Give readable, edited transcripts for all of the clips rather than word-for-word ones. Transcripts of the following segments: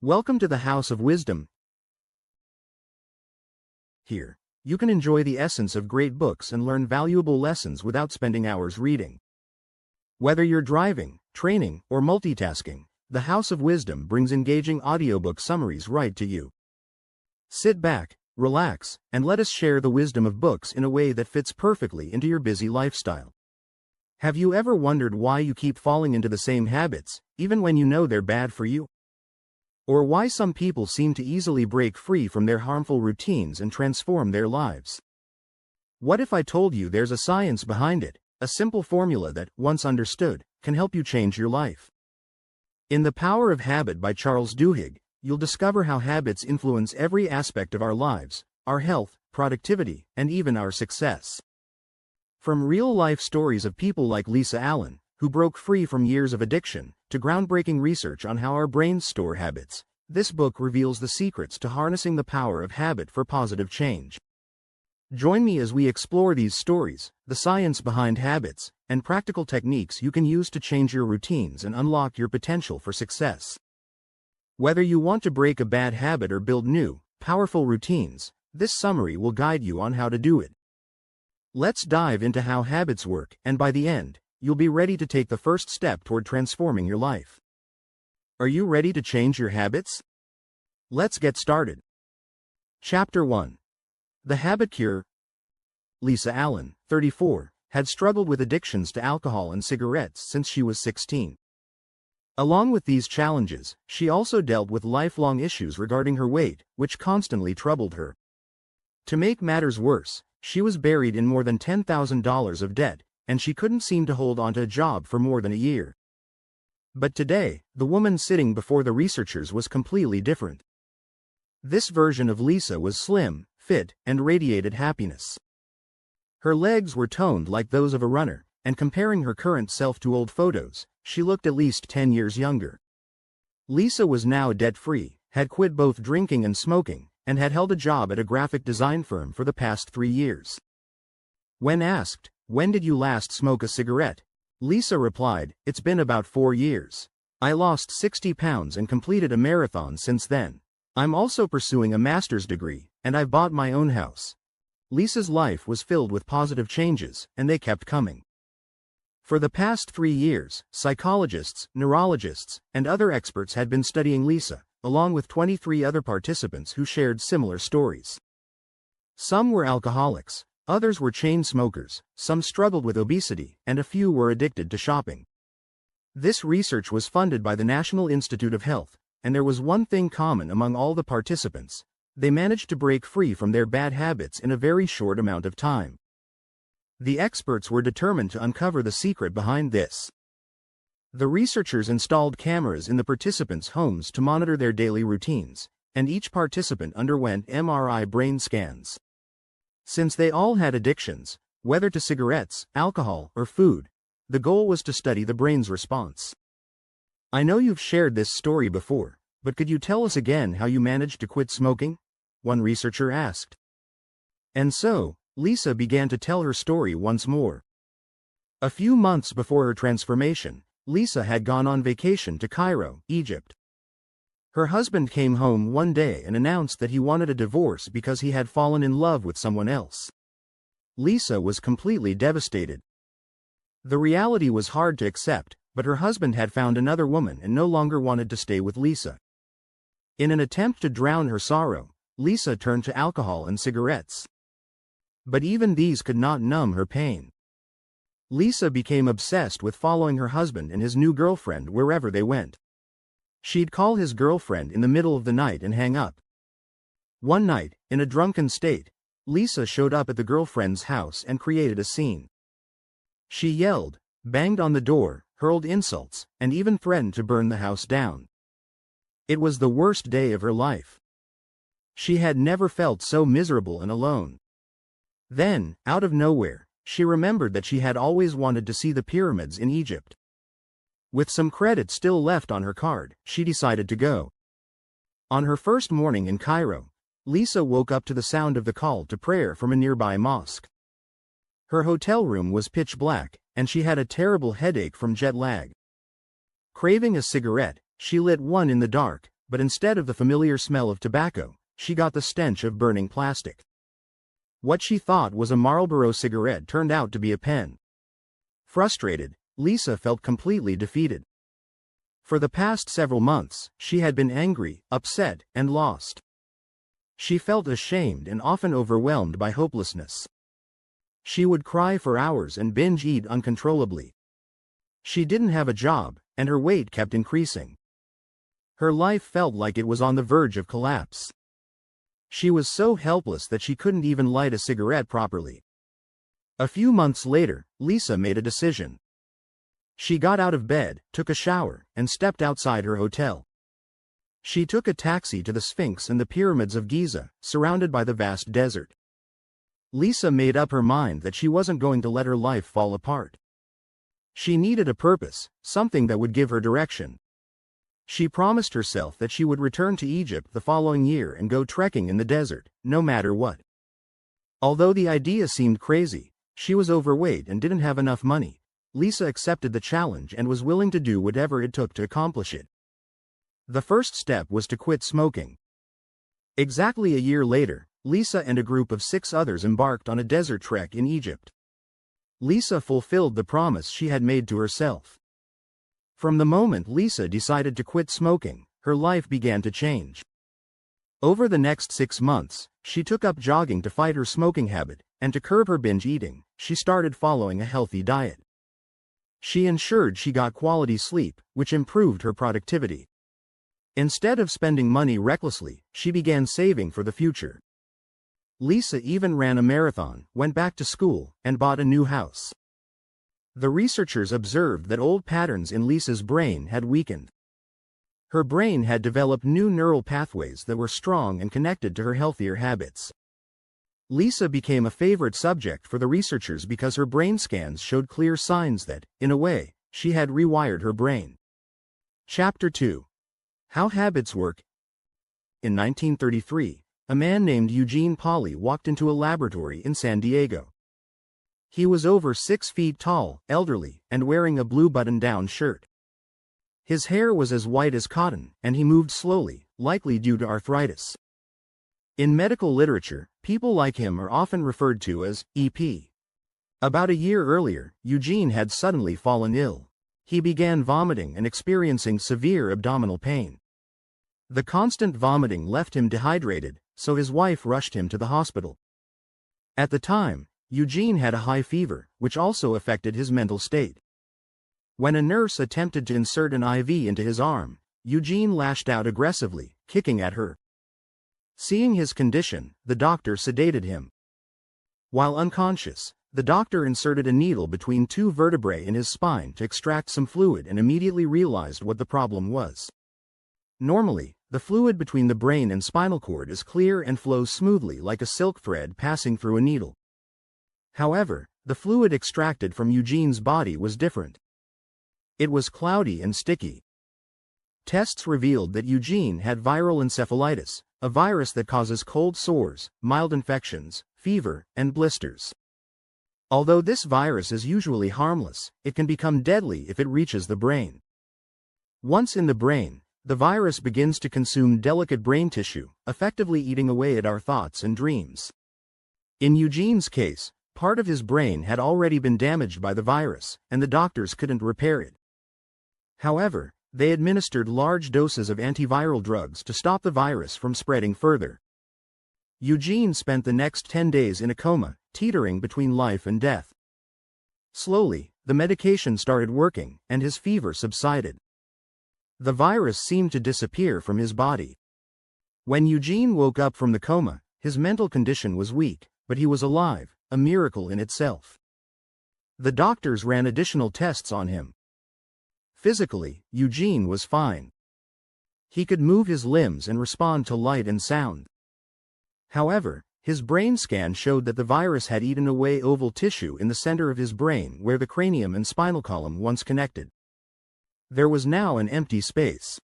Welcome to the House of Wisdom. Here, you can enjoy the essence of great books and learn valuable lessons without spending hours reading. Whether you're driving, training, or multitasking, the House of Wisdom brings engaging audiobook summaries right to you. Sit back, relax, and let us share the wisdom of books in a way that fits perfectly into your busy lifestyle. Have you ever wondered why you keep falling into the same habits, even when you know they're bad for you? Or why some people seem to easily break free from their harmful routines and transform their lives? What if I told you there's a science behind it, a simple formula that, once understood, can help you change your life? In The Power of Habit by Charles Duhigg, you'll discover how habits influence every aspect of our lives, our health, productivity, and even our success. From real-life stories of people like Lisa Allen, who broke free from years of addiction, to groundbreaking research on how our brains store habits, this book reveals the secrets to harnessing the power of habit for positive change. Join me as we explore these stories, the science behind habits, and practical techniques you can use to change your routines and unlock your potential for success. Whether you want to break a bad habit or build new, powerful routines, this summary will guide you on how to do it. Let's dive into how habits work, and by the end, you'll be ready to take the first step toward transforming your life. Are you ready to change your habits? Let's get started. Chapter 1. The Habit Cure. Lisa Allen, 34, had struggled with addictions to alcohol and cigarettes since she was 16. Along with these challenges, she also dealt with lifelong issues regarding her weight, which constantly troubled her. To make matters worse, she was buried in more than $10,000 of debt, and she couldn't seem to hold onto a job for more than a year. But today, the woman sitting before the researchers was completely different. This version of Lisa was slim, fit, and radiated happiness. Her legs were toned like those of a runner, and comparing her current self to old photos, she looked at least 10 years younger. Lisa was now debt-free, had quit both drinking and smoking, and had held a job at a graphic design firm for the past 3 years. When asked, "When did you last smoke a cigarette?" Lisa replied, "It's been about 4 years. I lost 60 pounds and completed a marathon since then. I'm also pursuing a master's degree, and I've bought my own house." Lisa's life was filled with positive changes, and they kept coming. For the past 3 years, psychologists, neurologists, and other experts had been studying Lisa, along with 23 other participants who shared similar stories. Some were alcoholics, others were chain smokers, some struggled with obesity, and a few were addicted to shopping. This research was funded by the National Institute of Health, and there was one thing common among all the participants: they managed to break free from their bad habits in a very short amount of time. The experts were determined to uncover the secret behind this. The researchers installed cameras in the participants' homes to monitor their daily routines, and each participant underwent MRI brain scans. Since they all had addictions, whether to cigarettes, alcohol, or food, the goal was to study the brain's response. "I know you've shared this story before, but could you tell us again how you managed to quit smoking?" one researcher asked. And so, Lisa began to tell her story once more. A few months before her transformation, Lisa had gone on vacation to Cairo, Egypt. Her husband came home one day and announced that he wanted a divorce because he had fallen in love with someone else. Lisa was completely devastated. The reality was hard to accept, but her husband had found another woman and no longer wanted to stay with Lisa. In an attempt to drown her sorrow, Lisa turned to alcohol and cigarettes. But even these could not numb her pain. Lisa became obsessed with following her husband and his new girlfriend wherever they went. She'd call his girlfriend in the middle of the night and hang up. One night, in a drunken state, Lisa showed up at the girlfriend's house and created a scene. She yelled, banged on the door, hurled insults, and even threatened to burn the house down. It was the worst day of her life. She had never felt so miserable and alone. Then, out of nowhere, she remembered that she had always wanted to see the pyramids in Egypt. With some credit still left on her card, she decided to go. On her first morning in Cairo, Lisa woke up to the sound of the call to prayer from a nearby mosque. Her hotel room was pitch black, and she had a terrible headache from jet lag. Craving a cigarette, she lit one in the dark, but instead of the familiar smell of tobacco, she got the stench of burning plastic. What she thought was a Marlboro cigarette turned out to be a pen. Frustrated, Lisa felt completely defeated. For the past several months, she had been angry, upset, and lost. She felt ashamed and often overwhelmed by hopelessness. She would cry for hours and binge eat uncontrollably. She didn't have a job, and her weight kept increasing. Her life felt like it was on the verge of collapse. She was so helpless that she couldn't even light a cigarette properly. A few months later, Lisa made a decision. She got out of bed, took a shower, and stepped outside her hotel. She took a taxi to the Sphinx and the pyramids of Giza, surrounded by the vast desert. Lisa made up her mind that she wasn't going to let her life fall apart. She needed a purpose, something that would give her direction. She promised herself that she would return to Egypt the following year and go trekking in the desert, no matter what. Although the idea seemed crazy, she was overweight and didn't have enough money. Lisa accepted the challenge and was willing to do whatever it took to accomplish it. The first step was to quit smoking. Exactly a year later, Lisa and a group of 6 others embarked on a desert trek in Egypt. Lisa fulfilled the promise she had made to herself. From the moment Lisa decided to quit smoking, her life began to change. Over the next 6 months, she took up jogging to fight her smoking habit, and to curb her binge eating, she started following a healthy diet. She ensured she got quality sleep, which improved her productivity. Instead of spending money recklessly, she began saving for the future. Lisa even ran a marathon, went back to school, and bought a new house. The researchers observed that old patterns in Lisa's brain had weakened. Her brain had developed new neural pathways that were strong and connected to her healthier habits. Lisa became a favorite subject for the researchers because her brain scans showed clear signs that, in a way, she had rewired her brain. Chapter 2. How Habits Work. In 1933, a man named Eugene Pauly walked into a laboratory in San Diego. He was over 6 feet tall, elderly, and wearing a blue button-down shirt. His hair was as white as cotton, and he moved slowly, likely due to arthritis. In medical literature, people like him are often referred to as EP. About a year earlier, Eugene had suddenly fallen ill. He began vomiting and experiencing severe abdominal pain. The constant vomiting left him dehydrated, so his wife rushed him to the hospital. At the time, Eugene had a high fever, which also affected his mental state. When a nurse attempted to insert an IV into his arm, Eugene lashed out aggressively, kicking at her. Seeing his condition, the doctor sedated him. While unconscious, the doctor inserted a needle between 2 vertebrae in his spine to extract some fluid and immediately realized what the problem was. Normally, the fluid between the brain and spinal cord is clear and flows smoothly like a silk thread passing through a needle. However, the fluid extracted from Eugene's body was different. It was cloudy and sticky. Tests revealed that Eugene had viral encephalitis, a virus that causes cold sores, mild infections, fever, and blisters. Although this virus is usually harmless, it can become deadly if it reaches the brain. Once in the brain, the virus begins to consume delicate brain tissue, effectively eating away at our thoughts and dreams. In Eugene's case, part of his brain had already been damaged by the virus, and the doctors couldn't repair it. However, they administered large doses of antiviral drugs to stop the virus from spreading further. Eugene spent the next 10 days in a coma, teetering between life and death. Slowly, the medication started working, and his fever subsided. The virus seemed to disappear from his body. When Eugene woke up from the coma, his mental condition was weak, but he was alive, a miracle in itself. The doctors ran additional tests on him. Physically, Eugene was fine. He could move his limbs and respond to light and sound. However, his brain scan showed that the virus had eaten away oval tissue in the center of his brain where the cranium and spinal column once connected. There was now an empty space.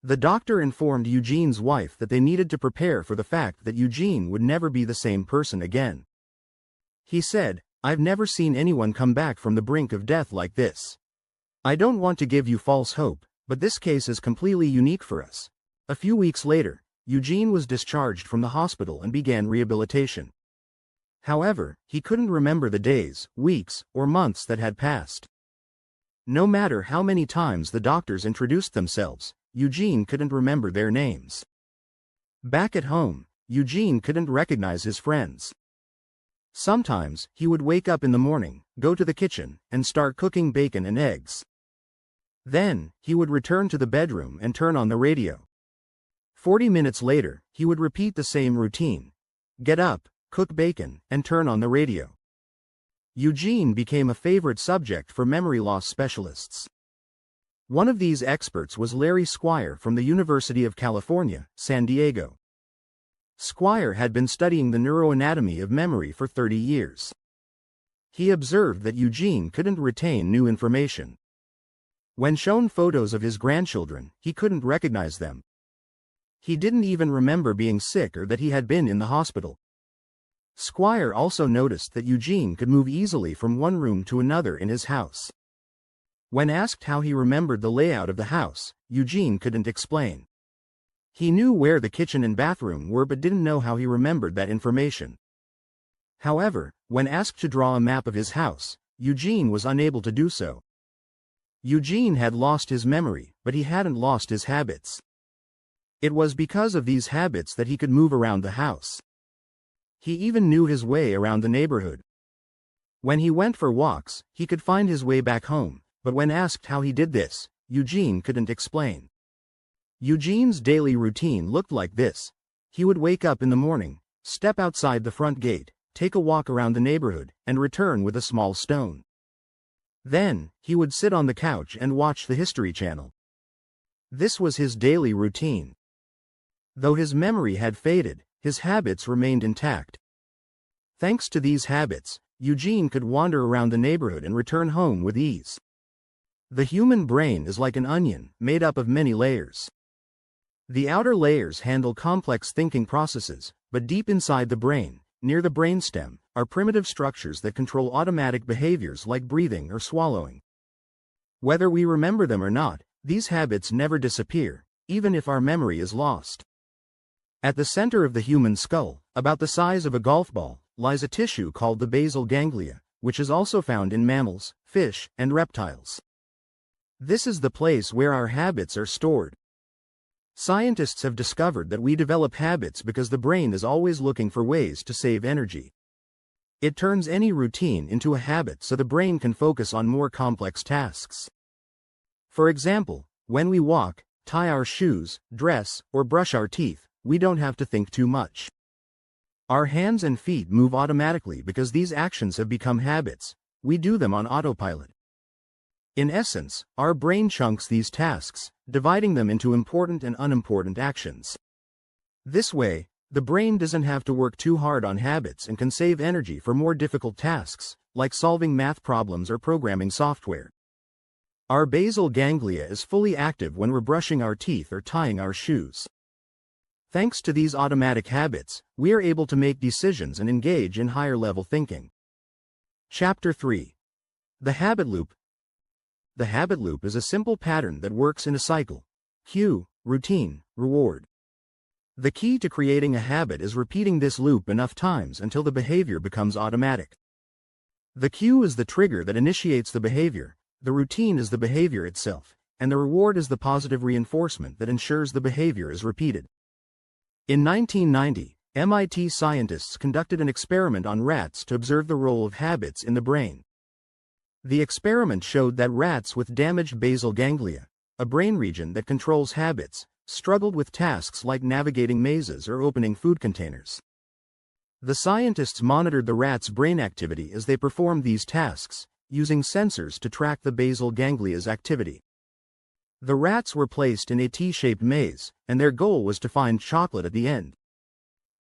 The doctor informed Eugene's wife that they needed to prepare for the fact that Eugene would never be the same person again. He said, "I've never seen anyone come back from the brink of death like this. I don't want to give you false hope, but this case is completely unique for us. A few weeks later, Eugene was discharged from the hospital and began rehabilitation. However, he couldn't remember the days, weeks, or months that had passed. No matter how many times the doctors introduced themselves, Eugene couldn't remember their names. Back at home, Eugene couldn't recognize his friends. Sometimes, he would wake up in the morning, go to the kitchen, and start cooking bacon and eggs. Then, he would return to the bedroom and turn on the radio. 40 minutes later, he would repeat the same routine. Get up, cook bacon, and turn on the radio. Eugene became a favorite subject for memory loss specialists. One of these experts was Larry Squire from the University of California, San Diego. Squire had been studying the neuroanatomy of memory for 30 years. He observed that Eugene couldn't retain new information. When shown photos of his grandchildren, he couldn't recognize them. He didn't even remember being sick or that he had been in the hospital. Squire also noticed that Eugene could move easily from one room to another in his house. When asked how he remembered the layout of the house, Eugene couldn't explain. He knew where the kitchen and bathroom were but didn't know how he remembered that information. However, when asked to draw a map of his house, Eugene was unable to do so. Eugene had lost his memory, but he hadn't lost his habits. It was because of these habits that he could move around the house. He even knew his way around the neighborhood. When he went for walks, he could find his way back home, but when asked how he did this, Eugene couldn't explain. Eugene's daily routine looked like this. He would wake up in the morning, step outside the front gate, take a walk around the neighborhood, and return with a small stone. Then, he would sit on the couch and watch the History Channel. This was his daily routine. Though his memory had faded, his habits remained intact. Thanks to these habits, Eugene could wander around the neighborhood and return home with ease. The human brain is like an onion, made up of many layers. The outer layers handle complex thinking processes, but deep inside the brain, near the brainstem, are primitive structures that control automatic behaviors like breathing or swallowing. Whether we remember them or not, these habits never disappear, even if our memory is lost. At the center of the human skull, about the size of a golf ball, lies a tissue called the basal ganglia, which is also found in mammals, fish, and reptiles. This is the place where our habits are stored. Scientists have discovered that we develop habits because the brain is always looking for ways to save energy. It turns any routine into a habit so the brain can focus on more complex tasks. For example, when we walk, tie our shoes, dress, or brush our teeth, we don't have to think too much. Our hands and feet move automatically because these actions have become habits. We do them on autopilot. In essence, our brain chunks these tasks, dividing them into important and unimportant actions. This way, the brain doesn't have to work too hard on habits and can save energy for more difficult tasks, like solving math problems or programming software. Our basal ganglia is fully active when we're brushing our teeth or tying our shoes. Thanks to these automatic habits, we are able to make decisions and engage in higher-level thinking. Chapter 3. The Habit Loop. The habit loop is a simple pattern that works in a cycle. Cue, routine, reward. The key to creating a habit is repeating this loop enough times until the behavior becomes automatic. The cue is the trigger that initiates the behavior, the routine is the behavior itself, and the reward is the positive reinforcement that ensures the behavior is repeated. In 1990, MIT scientists conducted an experiment on rats to observe the role of habits in the brain. The experiment showed that rats with damaged basal ganglia, a brain region that controls habits, struggled with tasks like navigating mazes or opening food containers. The scientists monitored the rats' brain activity as they performed these tasks, using sensors to track the basal ganglia's activity. The rats were placed in a T-shaped maze, and their goal was to find chocolate at the end.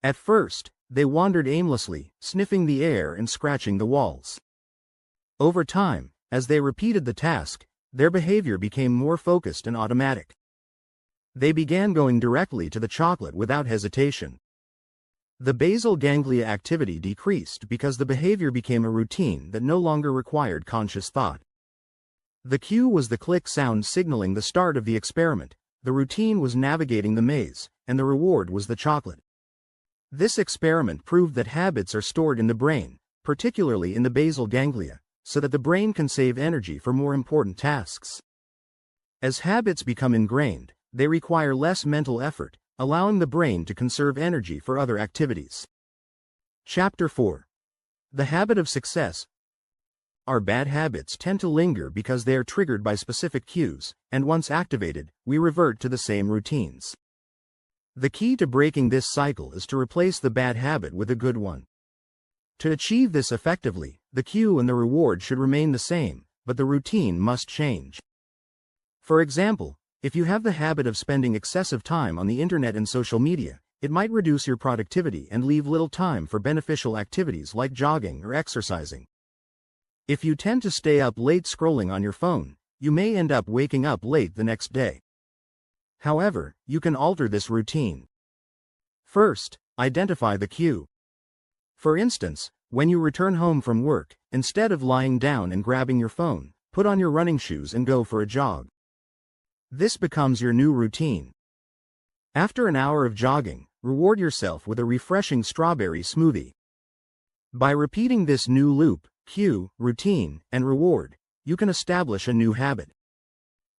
At first, they wandered aimlessly, sniffing the air and scratching the walls. Over time, as they repeated the task, their behavior became more focused and automatic. They began going directly to the chocolate without hesitation. The basal ganglia activity decreased because the behavior became a routine that no longer required conscious thought. The cue was the click sound signaling the start of the experiment, the routine was navigating the maze, and the reward was the chocolate. This experiment proved that habits are stored in the brain, particularly in the basal ganglia, so that the brain can save energy for more important tasks. As habits become ingrained, they require less mental effort, allowing the brain to conserve energy for other activities. Chapter 4. The Habit of Success. Our bad habits tend to linger because they are triggered by specific cues, and once activated, we revert to the same routines. The key to breaking this cycle is to replace the bad habit with a good one. To achieve this effectively, the cue and the reward should remain the same, but the routine must change. For example, if you have the habit of spending excessive time on the internet and social media, it might reduce your productivity and leave little time for beneficial activities like jogging or exercising. If you tend to stay up late scrolling on your phone, you may end up waking up late the next day. However, you can alter this routine. First, identify the cue. For instance, when you return home from work, instead of lying down and grabbing your phone, put on your running shoes and go for a jog. This becomes your new routine. After an hour of jogging, reward yourself with a refreshing strawberry smoothie. By repeating this new loop, cue, routine, and reward, you can establish a new habit.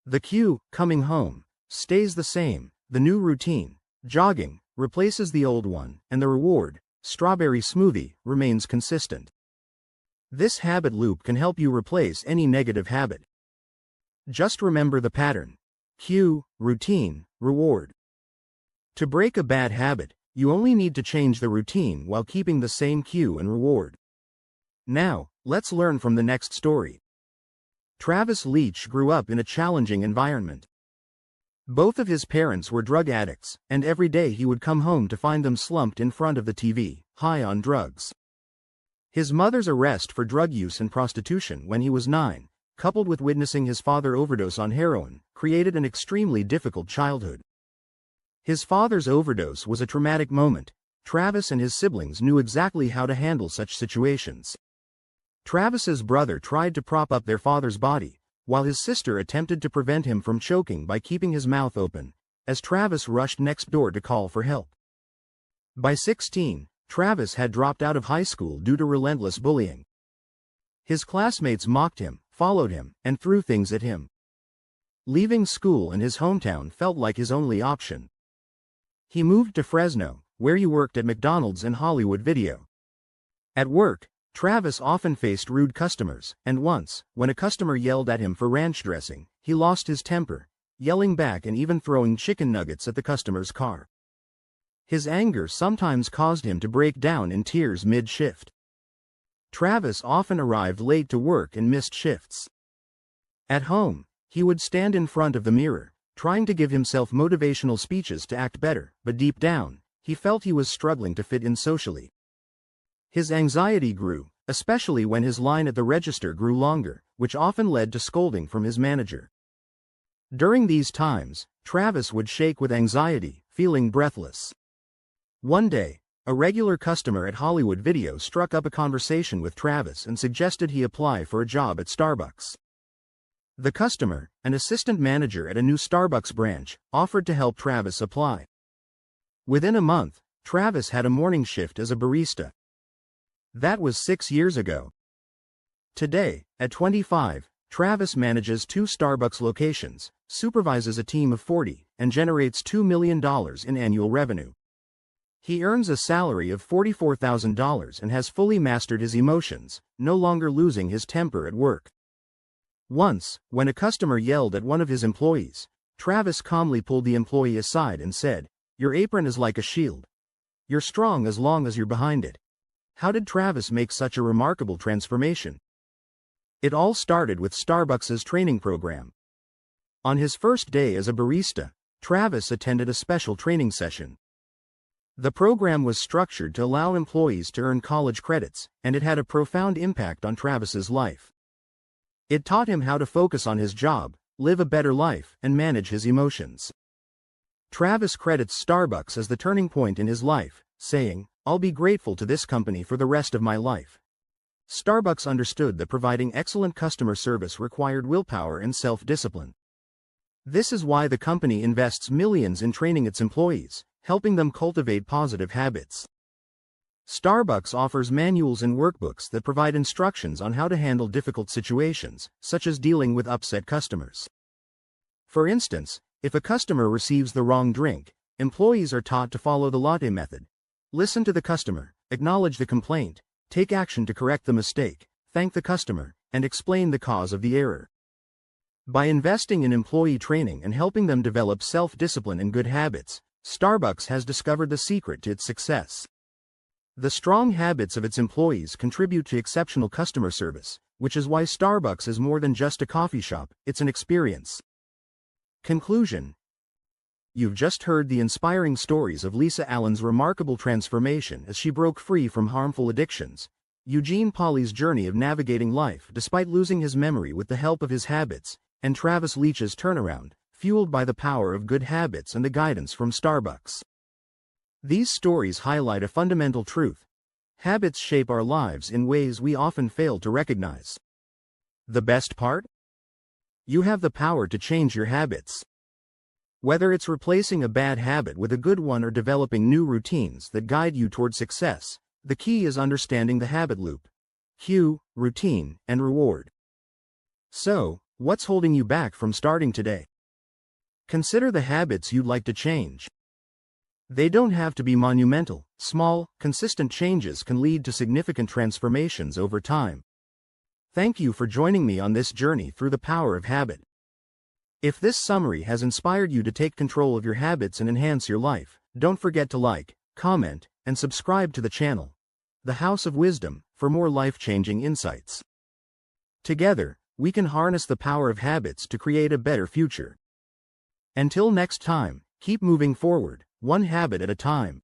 The cue, coming home, stays the same, the new routine, jogging, replaces the old one, and the reward, strawberry smoothie, remains consistent. This habit loop can help you replace any negative habit. Just remember the pattern: cue, routine, reward. To break a bad habit, you only need to change the routine while keeping the same cue and reward. Now, let's learn from the next story. Travis Leach grew up in a challenging environment. Both of his parents were drug addicts, and every day he would come home to find them slumped in front of the TV, high on drugs. His mother's arrest for drug use and prostitution when he was 9, coupled with witnessing his father overdose on heroin, created an extremely difficult childhood. His father's overdose was a traumatic moment. Travis and his siblings knew exactly how to handle such situations. Travis's brother tried to prop up their father's body, while his sister attempted to prevent him from choking by keeping his mouth open, as Travis rushed next door to call for help. By 16, Travis had dropped out of high school due to relentless bullying. His classmates mocked him, followed him, and threw things at him. Leaving school in his hometown felt like his only option. He moved to Fresno, where he worked at McDonald's and Hollywood Video. At work, Travis often faced rude customers, and once, when a customer yelled at him for ranch dressing, he lost his temper, yelling back and even throwing chicken nuggets at the customer's car. His anger sometimes caused him to break down in tears mid-shift. Travis often arrived late to work and missed shifts. At home, he would stand in front of the mirror, trying to give himself motivational speeches to act better, but deep down, he felt he was struggling to fit in socially. His anxiety grew, especially when his line at the register grew longer, which often led to scolding from his manager. During these times, Travis would shake with anxiety, feeling breathless. One day, a regular customer at Hollywood Video struck up a conversation with Travis and suggested he apply for a job at Starbucks. The customer, an assistant manager at a new Starbucks branch, offered to help Travis apply. Within a month, Travis had a morning shift as a barista. That was 6 years ago. Today, at 25, Travis manages 2 Starbucks locations, supervises a team of 40, and generates $2 million in annual revenue. He earns a salary of $44,000 and has fully mastered his emotions, no longer losing his temper at work. Once, when a customer yelled at one of his employees, Travis calmly pulled the employee aside and said, "Your apron is like a shield. You're strong as long as you're behind it." How did Travis make such a remarkable transformation? It all started with Starbucks' training program. On his first day as a barista, Travis attended a special training session. The program was structured to allow employees to earn college credits, and it had a profound impact on Travis's life. It taught him how to focus on his job, live a better life, and manage his emotions. Travis credits Starbucks as the turning point in his life, saying, "I'll be grateful to this company for the rest of my life." Starbucks understood that providing excellent customer service required willpower and self-discipline. This is why the company invests millions in training its employees, helping them cultivate positive habits. Starbucks offers manuals and workbooks that provide instructions on how to handle difficult situations, such as dealing with upset customers. For instance, if a customer receives the wrong drink, employees are taught to follow the latte method. Listen to the customer, acknowledge the complaint, take action to correct the mistake, thank the customer, and explain the cause of the error. By investing in employee training and helping them develop self-discipline and good habits, Starbucks has discovered the secret to its success. The strong habits of its employees contribute to exceptional customer service, which is why Starbucks is more than just a coffee shop, it's an experience. Conclusion. You've just heard the inspiring stories of Lisa Allen's remarkable transformation as she broke free from harmful addictions, Eugene Pauly's journey of navigating life despite losing his memory with the help of his habits, and Travis Leach's turnaround, fueled by the power of good habits and the guidance from Starbucks. These stories highlight a fundamental truth. Habits shape our lives in ways we often fail to recognize. The best part? You have the power to change your habits. Whether it's replacing a bad habit with a good one or developing new routines that guide you toward success, the key is understanding the habit loop. Cue, routine, and reward. So, what's holding you back from starting today? Consider the habits you'd like to change. They don't have to be monumental. Small, consistent changes can lead to significant transformations over time. Thank you for joining me on this journey through the power of habit. If this summary has inspired you to take control of your habits and enhance your life, don't forget to like, comment, and subscribe to the channel, The House of Wisdom, for more life-changing insights. Together, we can harness the power of habits to create a better future. Until next time, keep moving forward, one habit at a time.